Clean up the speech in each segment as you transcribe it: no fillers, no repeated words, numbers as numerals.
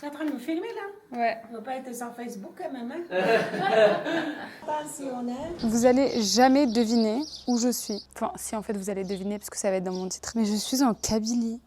T'es en train de me filmer là? Ouais. On va pas être sur Facebook quand même, hein? Passionnel. Vous allez jamais deviner où je suis. Enfin, si en fait vous allez deviner parce que ça va être dans mon titre. Mais je suis en Kabylie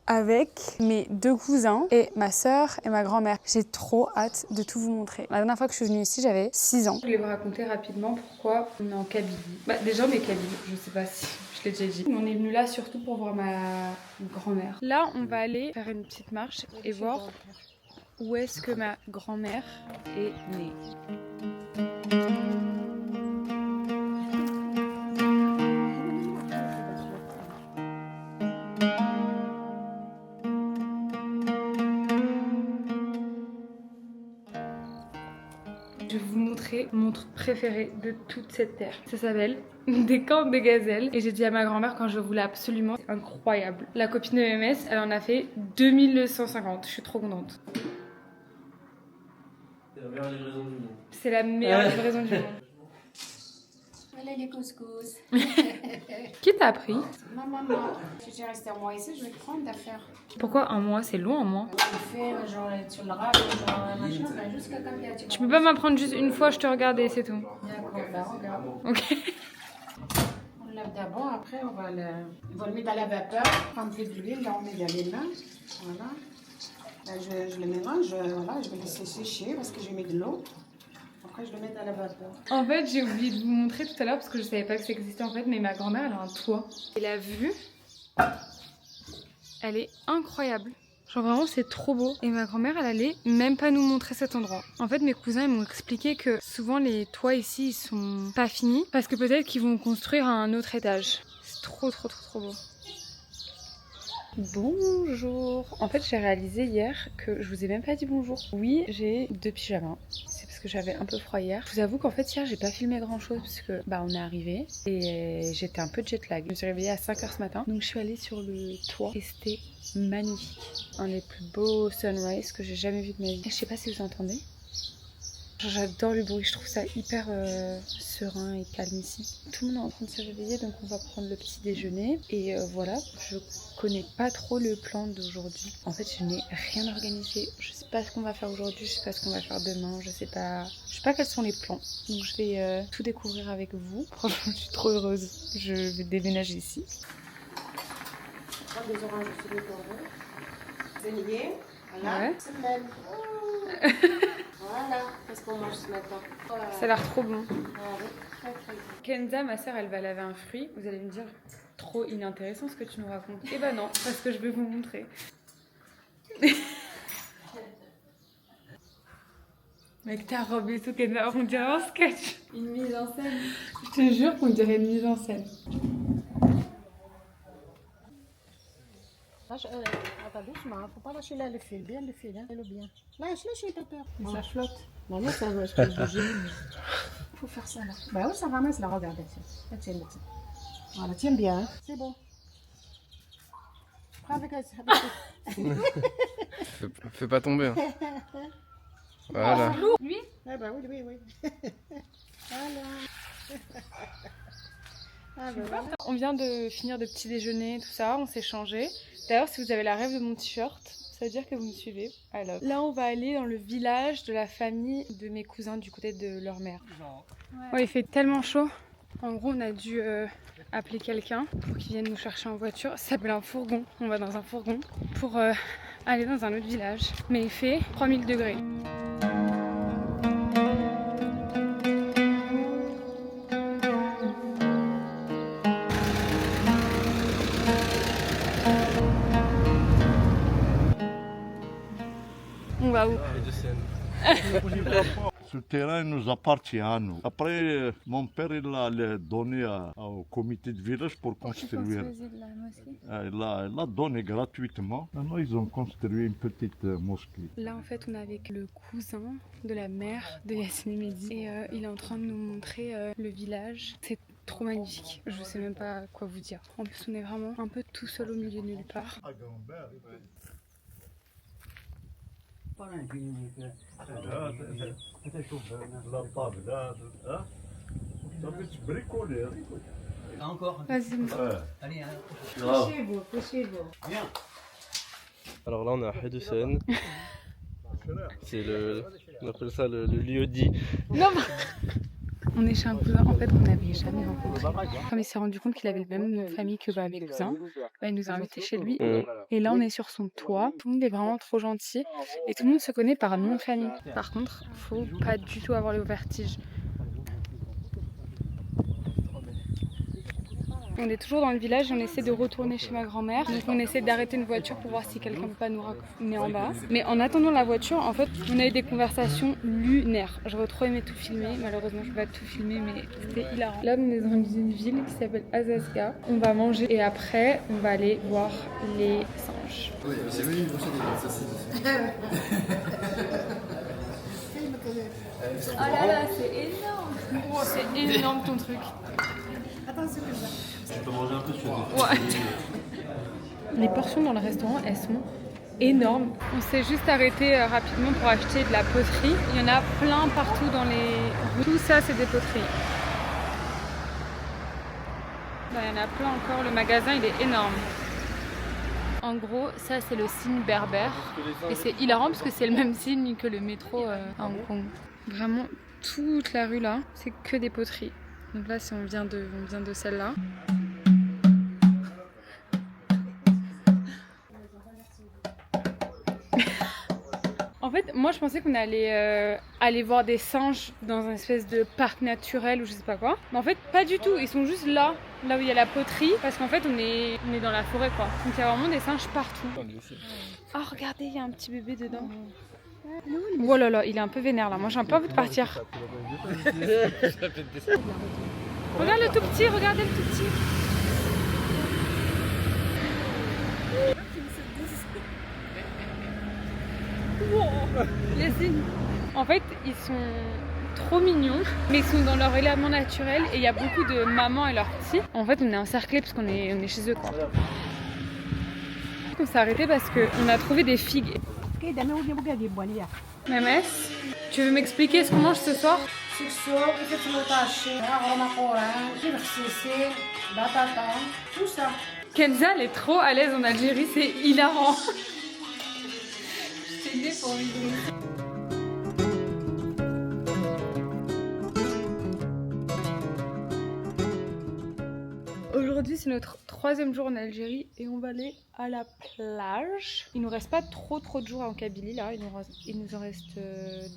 avec mes 2 cousins et ma sœur et ma grand-mère. J'ai trop hâte de tout vous montrer. La dernière fois que je suis venue ici, j'avais 6 ans. Je vais vous raconter rapidement pourquoi on est en Kabylie. Bah déjà on est Kabylie, je sais pas si je l'ai déjà dit. On est venu là surtout pour voir ma grand-mère. Là, on va aller faire une petite marche et voir où est-ce que ma grand-mère est née. Je vais vous montrer mon truc préféré de toute cette terre. Ça s'appelle des cornes de gazelle. Et j'ai dit à ma grand-mère quand je voulais absolument. C'est incroyable. La copine de MMS, elle en a fait 2150. Je suis trop contente. C'est la meilleure livraison du monde. C'est la meilleure livraison du monde. Voilà les couscous. Qui t'a appris? Ma maman. Si j'ai resté un mois ici, je vais te prendre d'affaires. Pourquoi un mois? C'est long un mois. Tu fais genre sur le rap, genre machin, bah, jusqu'à quand tu Tu peux pas m'apprendre juste une fois, je te regardais, c'est tout. D'accord, bah regarde. Ok. On le lave d'abord, après on va le mettre dans la vapeur, prendre un peu d'huile, là on met dans les mains. Voilà. Là, je le mélange, voilà, je vais laisser sécher parce que j'ai mis de l'eau. Après je le mets dans la vapeur. En fait, j'ai oublié de vous montrer tout à l'heure parce que je savais pas que ça existait en fait, mais ma grand-mère elle a un toit. Et la vue, elle est incroyable. Genre vraiment c'est trop beau. Et ma grand-mère elle allait même pas nous montrer cet endroit. En fait mes cousins ils m'ont expliqué que souvent les toits ici ils sont pas finis parce que peut-être qu'ils vont construire un autre étage. C'est trop beau. Bonjour. En fait j'ai réalisé hier que je vous ai même pas dit bonjour. Oui j'ai 2 pyjamas. C'est parce que j'avais un peu froid hier. Je vous avoue qu'en fait hier j'ai pas filmé grand chose parce que on est arrivé et j'étais un peu jet lag. Je me suis réveillée à 5h ce matin. Donc je suis allée sur le toit et c'était magnifique. Un des plus beaux sunrise que j'ai jamais vu de ma vie. Je sais pas si vous entendez. J'adore le bruit, je trouve ça hyper serein et calme ici. Tout le monde est en train de se réveiller donc on va prendre le petit déjeuner. Et voilà, je connais pas trop le plan d'aujourd'hui. En fait je n'ai rien organisé. Je sais pas ce qu'on va faire aujourd'hui, je sais pas ce qu'on va faire demain, je sais pas quels sont les plans. Donc je vais tout découvrir avec vous. Franchement je suis trop heureuse. Je vais déménager ici. Prendre des oranges sur les corbeaux. Vanillé, voilà. Ouais. Semaine. Voilà, qu'est-ce qu'on mange ce matin? Voilà. Ça a l'air trop bon. Ah oui, très très bon. Kenza, ma sœur, elle va laver un fruit. Vous allez me dire, trop inintéressant ce que tu nous racontes. Eh ben non, parce que je vais vous montrer. Mec, ta robe et tout, Kenza, on dirait un sketch. Une mise en scène. Je te jure qu'on dirait une mise en scène. Lâche, attends doucement, faut pas lâcher là le fil, bien le fil, hein, le bien. Lâche, j'ai pas peur. Ça flotte. Non, mais ça va, je te dis. Faut faire ça là. Bah oui, ça ramasse là, regarde. Tiens, tiens. Voilà, tiens bien, hein. C'est bon. Prends avec Fais pas tomber. Hein. Voilà. Lui? Ah bah oui. Voilà. Ah bah voilà. On vient de finir de petit déjeuner, tout ça, on s'est changé. D'ailleurs, si vous avez la rêve de mon t-shirt, ça veut dire que vous me suivez. Alors, là, on va aller dans le village de la famille de mes cousins du côté de leur mère. Ouais, il fait tellement chaud. En gros, on a dû appeler quelqu'un pour qu'il vienne nous chercher en voiture. Ça s'appelle un fourgon. On va dans un fourgon pour aller dans un autre village. Mais il fait 3000 degrés. On va où? Ce terrain nous appartient à nous. Après, mon père il l'a donné au comité de village pour construire. Il l'a donné gratuitement. Maintenant, ils ont construit une petite mosquée. Là, en fait, on est avec le cousin de la mère de Yasmine Mehdi et il est en train de nous montrer le village. C'est trop magnifique. Je sais même pas quoi vous dire. En plus, on est vraiment un peu tout seul au milieu de nulle part. Encore. Vas-y, Allez, hein. Couchez-vous. Alors là, on est à Hedesen. C'est on appelle ça le lieu dit. Non, on est chez un cousin en fait qu'on n'avait jamais rencontré. Comme il s'est rendu compte qu'il avait le même nom de famille que mes cousins, il nous a invités chez lui. Et là on est sur son toit. Tout le monde est vraiment trop gentil et tout le monde se connaît par nom de famille. Par contre, faut pas du tout avoir le vertige. On est toujours dans le village et on essaie de retourner chez ma grand-mère. Donc on essaie d'arrêter une voiture pour voir si quelqu'un ne peut pas nous ramener en bas. Mais en attendant la voiture, en fait, on a eu des conversations lunaires. J'aurais trop aimé tout filmer. Malheureusement, je ne peux pas tout filmer, mais c'était hilarant. Là, on est dans une ville qui s'appelle Azazga. On va manger et après, on va aller voir les singes. Oui, c'est venu manger des saucisses. Oh là là, c'est énorme! Oh, c'est énorme ton truc. Tu peux manger un peu sur Ouais. Les portions dans le restaurant, elles sont énormes. On s'est juste arrêté rapidement pour acheter de la poterie. Il y en a plein partout dans les rues. Tout ça, c'est des poteries. Bah, il y en a plein encore. Le magasin, il est énorme. En gros, ça, c'est le signe berbère. Et c'est hilarant parce que c'est le même signe que le métro à Hong Kong. Vraiment, toute la rue là, c'est que des poteries. Donc là, si on vient de celle-là. En fait, moi je pensais qu'on allait aller voir des singes dans un espèce de parc naturel ou je sais pas quoi. Mais en fait, pas du tout. Ils sont juste là où il y a la poterie. Parce qu'en fait, on est dans la forêt quoi. Donc il y a vraiment des singes partout. Oh, regardez, il y a un petit bébé dedans. Oh là là, il est un peu vénère là. Moi j'ai un peu envie de partir. Regarde le tout petit, regardez le tout petit. Wow. Les signes. En fait, ils sont trop mignons, mais ils sont dans leur élément naturel et il y a beaucoup de mamans et leurs petits. En fait, on est encerclés parce qu'on est chez eux quoi. On s'est arrêté parce qu'on a trouvé des figues. Mémès, tu veux m'expliquer ce qu'on mange ce soir? tout ça. Kenza, elle est trop à l'aise en Algérie, c'est hilarant. Je t'ai né pour rigoler. Aujourd'hui, c'est notre 3e jour en Algérie et on va aller à la plage. Il nous reste pas trop de jours en Kabylie là, il nous en reste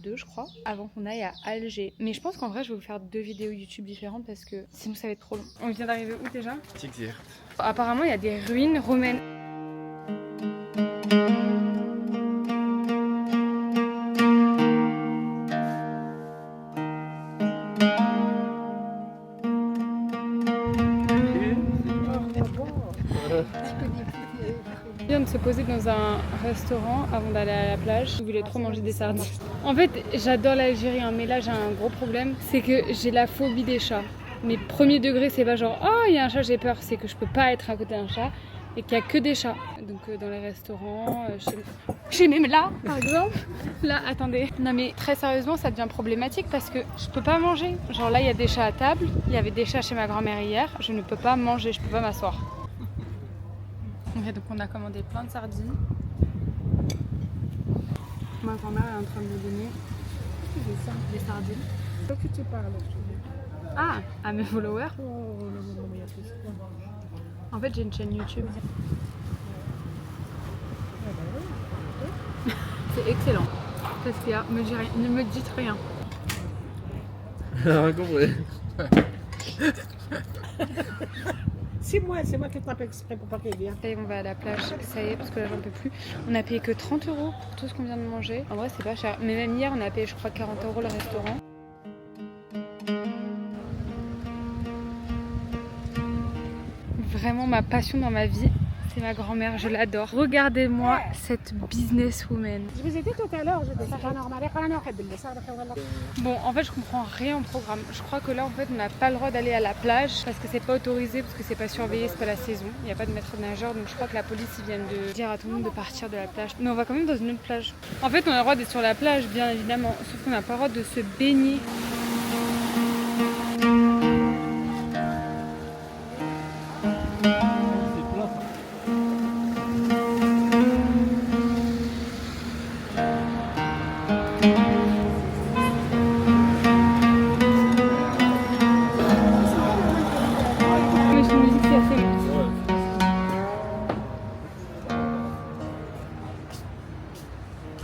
2 je crois, avant qu'on aille à Alger. Mais je pense qu'en vrai je vais vous faire 2 vidéos YouTube différentes parce que sinon ça va être trop long. On vient d'arriver où déjà? Tigzirt. Apparemment il y a des ruines romaines. On vient de se poser dans un restaurant avant d'aller à la plage. Je voulais trop manger des sardines. En fait, j'adore l'Algérie, hein, mais là j'ai un gros problème, c'est que j'ai la phobie des chats. Mais premier degré, c'est pas genre oh il y a un chat, j'ai peur, c'est que je peux pas être à côté d'un chat et qu'il y a que des chats. Donc dans les restaurants, chez même là par exemple. Là, attendez. Non mais très sérieusement, ça devient problématique parce que je peux pas manger. Genre là, il y a des chats à table, il y avait des chats chez ma grand-mère hier, je ne peux pas manger, je peux pas m'asseoir. Ok, donc on a commandé plein de sardines. Ma grand-mère est en train de me donner des sardines. De quoi tu parles? Ah, à mes followers. En fait, j'ai une chaîne YouTube. C'est excellent. Qu'est-ce qu'il y a? Ne me dites rien. Rien compris. C'est moi qui tape exprès pour pas qu'il vienne. Ça y est, on va à la plage, ça y est, parce que là j'en peux plus. On a payé que 30 € pour tout ce qu'on vient de manger. En vrai, c'est pas cher. Mais même hier, on a payé, je crois, 40 € le restaurant. Vraiment ma passion dans ma vie, c'est ma grand-mère, je l'adore. Regardez-moi cette businesswoman. Je vous ai dit tout à l'heure, je dis ça normal. Bon, en fait, je comprends rien au programme. Je crois que là, en fait, on n'a pas le droit d'aller à la plage parce que c'est pas autorisé, parce que c'est pas surveillé, c'est pas la saison. Il n'y a pas de maître nageur, donc je crois que la police, ils viennent de dire à tout le monde de partir de la plage. Mais on va quand même dans une autre plage. En fait, on a le droit d'être sur la plage, bien évidemment, sauf qu'on n'a pas le droit de se baigner.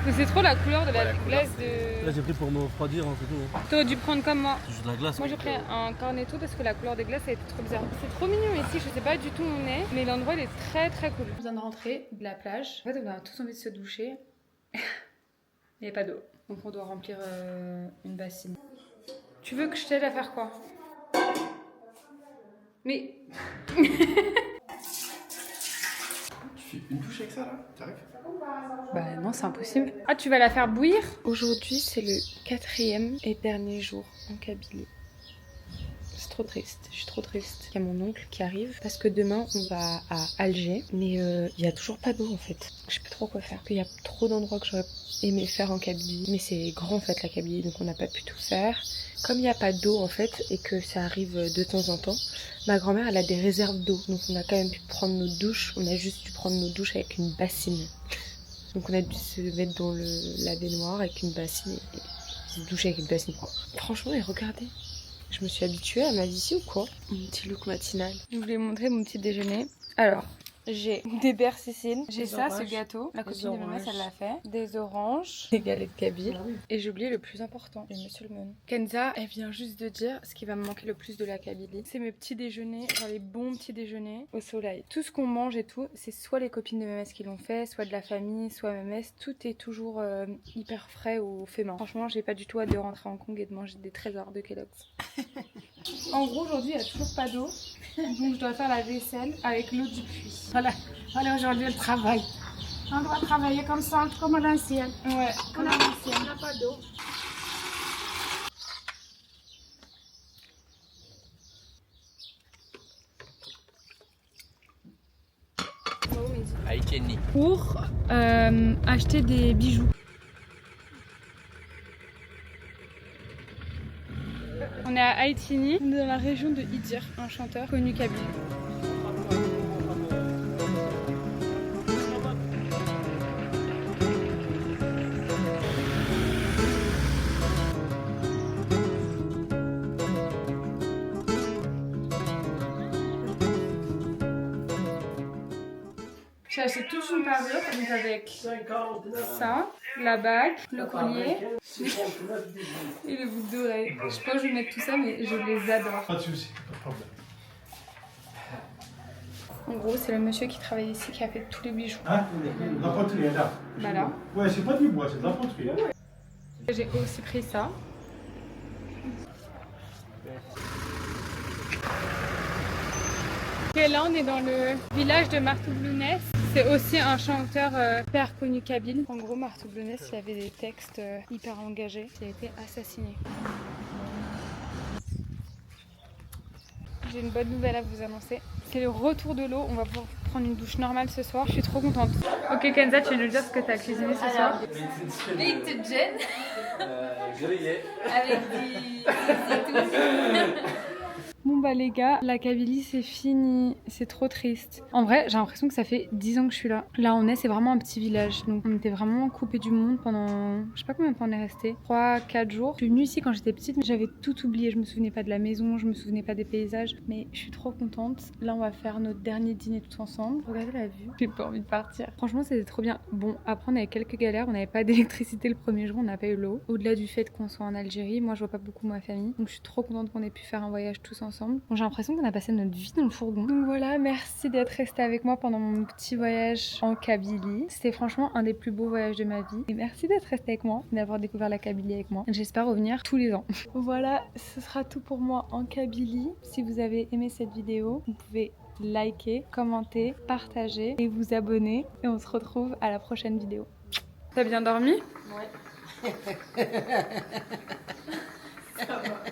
Mais c'est trop la couleur de la glace de... Là, j'ai pris pour me refroidir, hein, c'est tout. Hein. T'aurais dû prendre comme moi. C'est juste de la glace. Moi j'ai pris un cornetto parce que la couleur des glaces elle était trop bizarre. C'est trop mignon ici, je sais pas du tout où on est, mais l'endroit il est très très cool. On vient de rentrer de la plage. En fait on a tous envie de se doucher. Il n'y a pas d'eau. Donc on doit remplir une bassine. Tu veux que je t'aide à faire quoi? Mais... Tu fais une douche avec ça là? T'arrives? Bah non, c'est impossible. Ah, tu vas la faire bouillir? Aujourd'hui, c'est le 4e et dernier jour en Kabylie. C'est trop triste, je suis trop triste. Il y a mon oncle qui arrive parce que demain on va à Alger, mais il y a toujours pas d'eau en fait. Je sais pas trop quoi faire. Il y a trop d'endroits que j'aurais aimé faire en Kabylie, mais c'est grand en fait la Kabylie, donc on n'a pas pu tout faire. Comme il n'y a pas d'eau en fait et que ça arrive de temps en temps, ma grand-mère elle a des réserves d'eau, donc on a quand même pu prendre nos douches. On a juste dû prendre nos douches avec une bassine. Donc on a dû se mettre dans la baignoire avec une bassine et se doucher avec une bassine propre. Franchement, et regardez. Je me suis habituée à ma vie ici ou quoi? Mon petit look matinal. Je voulais montrer mon petit déjeuner. Alors, j'ai des beurres Cécile, j'ai ça, ce gâteau. La copine de maman, elle l'a fait. Des oranges, des galettes kabyle. Et j'ai oublié le plus important, le monsieur le Moon. Kenza, elle vient juste de dire ce qui va me manquer le plus de la Kabylie. C'est mes petits déjeuners, genre les bons petits déjeuners au soleil. Tout ce qu'on mange et tout, c'est soit les copines de MMS qui l'ont fait, soit de la famille, soit MMS. Tout est toujours hyper frais ou fait main. Franchement, j'ai pas du tout hâte de rentrer à Hong Kong et de manger des trésors de Kellogg's. En gros, aujourd'hui, il n'y a toujours pas d'eau. Donc, je dois faire la vaisselle avec l'eau du puits. Voilà aujourd'hui le travail. On doit travailler comme ça, comme à l'ancienne. Ouais, Comme à l'ancienne, on n'a pas d'eau. pour acheter des bijoux. On est à Haïtini, dans la région de Idir, un chanteur connu kabyle. J'ai acheté toute une parure, donc avec ça, la bague, le collier et le boucle d'oreille. Je pense que je vais mettre tout ça, mais je les adore. Pas de soucis, pas de problème. En gros, c'est le monsieur qui travaille ici qui a fait tous les bijoux. Hein? La poterie, là. Voilà. Ouais, c'est pas du bois, c'est de la poterie. J'ai aussi pris ça. Et là, on est dans le village de Martoublounès. C'est aussi un chanteur hyper connu kabyle. En gros, Martoublounès, il avait des textes hyper engagés. Il a été assassiné. J'ai une bonne nouvelle à vous annoncer. C'est le retour de l'eau. On va pouvoir prendre une douche normale ce soir. Je suis trop contente. Ok Kenza, tu veux nous dire ce que tu as cuisiné ce soir? Big to Jen. Grillé. Avec des Bon bah les gars, la Kabylie c'est fini, c'est trop triste. En vrai, j'ai l'impression que ça fait 10 ans que je suis là. Là on est, c'est vraiment un petit village, donc on était vraiment coupés du monde pendant, je sais pas combien de temps on est resté, 3-4 jours. Je suis venue ici quand j'étais petite, mais j'avais tout oublié, je me souvenais pas de la maison, je me souvenais pas des paysages, mais je suis trop contente. Là on va faire notre dernier dîner tous ensemble. Regardez la vue, j'ai pas envie de partir. Franchement c'était trop bien. Bon, après on avait quelques galères, on n'avait pas d'électricité le premier jour, on n'a pas eu l'eau. Au-delà du fait qu'on soit en Algérie, moi je vois pas beaucoup ma famille, donc je suis trop contente qu'on ait pu faire un voyage tous ensemble. Bon, j'ai l'impression qu'on a passé notre vie dans le fourgon. Donc voilà, merci d'être resté avec moi pendant mon petit voyage en Kabylie. C'était franchement un des plus beaux voyages de ma vie. Et merci d'être resté avec moi, d'avoir découvert la Kabylie avec moi. J'espère revenir tous les ans. Voilà, ce sera tout pour moi en Kabylie. Si vous avez aimé cette vidéo, vous pouvez liker, commenter, partager et vous abonner. Et on se retrouve à la prochaine vidéo. T'as bien dormi? Ouais. Ça va.